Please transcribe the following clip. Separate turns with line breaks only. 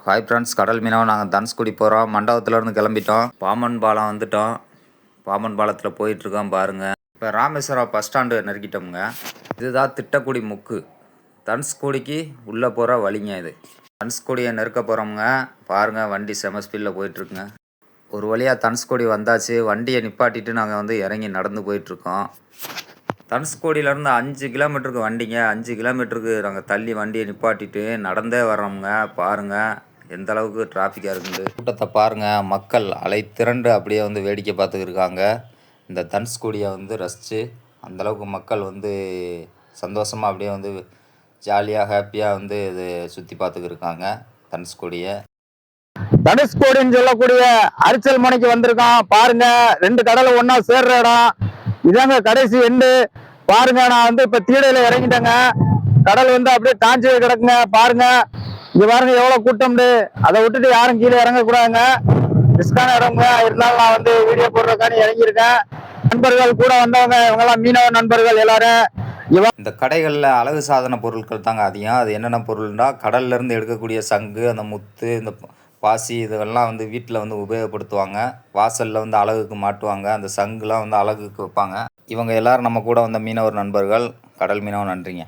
Hi friends, கடல் மீனவ நாங்கள் தனுஷ்கோடி போகிறோம். மண்டபத்துலேருந்து கிளம்பிட்டோம். பாம்பன் பாலம் வந்துட்டோம். பாம்பன் பாலத்தில் போயிட்டுருக்கோம் பாருங்கள். இப்போ ராமேஸ்வரம் பஸ் ஸ்டாண்டு நெருக்கிட்டோமுங்க. இதுதான் திட்டக்குடி முக்கு. தனுஷ்கோடிக்கு உள்ளே போகிற வழிங்க இது. தனுஷ்கோடியை நெருக்க போகிறோமுங்க. பாருங்கள், வண்டி செம ஸ்பீடில் போயிட்டுருக்குங்க. ஒரு வழியாக தனுஷ்கோடி வந்தாச்சு. வண்டியை நிப்பாட்டிட்டு நாங்கள் இறங்கி நடந்து போயிட்டுருக்கோம். தனுஷ்கோடியிலேருந்து 5 கிலோமீட்டருக்கு வண்டிங்க. 5 கிலோமீட்டருக்கு நாங்கள் தள்ளி வண்டியை நிப்பாட்டிட்டு நடந்தே வர்றோமுங்க. பாருங்கள் எந்த அளவுக்கு டிராஃபிக்காக இருக்குது. கூட்டத்தை பாருங்கள், மக்கள் அலை திரண்டு அப்படியே வேடிக்கை பார்த்துக்கிருக்காங்க. இந்த தனுஷ்கோடியை ரசித்து அந்தளவுக்கு மக்கள் சந்தோஷமாக அப்படியே ஜாலியாக ஹாப்பியாக இது சுற்றி பார்த்துக்கிருக்காங்க தனுஷ்கோடியை.
தனுஷ்கோடின்னு சொல்லக்கூடிய அரிச்சல் முனைக்கு வந்திருக்கான். பாருங்க, 2 கடலை ஒன்னா சேர்ற இடம் இதாங்க. கடைசி எண்டு பாருங்க. நான் இப்ப தீடையில இறங்கிட்டேங்க. கடல் அப்படியே தாஞ்சி கிடக்குங்க. பாருங்க, இங்க பாருங்க எவ்வளவு கூட்டம்னு. அதை விட்டுட்டு யாரும் கீழே இறங்க கூடாதுங்க. ரிஸ்கான இடம்ங்க. இருந்தாலும் நான் வீடியோ போடுறதுக்கான இறங்கியிருக்கேன். நண்பர்கள் கூட வந்தவங்க இவங்கெல்லாம் மீனவ நண்பர்கள் எல்லாரும்.
இந்த கடைகளில் அழகு சாதன பொருட்கள் தாங்க அதிகம். அது என்னென்ன பொருள்னா, கடல்லேருந்து எடுக்கக்கூடிய சங்கு, அந்த முத்து, இந்த பாசி, இதெல்லாம் வீட்டில் உபயோகப்படுத்துவாங்க. வாசலில் அழகுக்கு மாட்டுவாங்க. அந்த சங்குலாம் அழகுக்கு வைப்பாங்க. இவங்க எல்லாரும் நம்ம கூட வந்த மீனவர் நண்பர்கள். கடல் மீனவர் நன்றிங்க.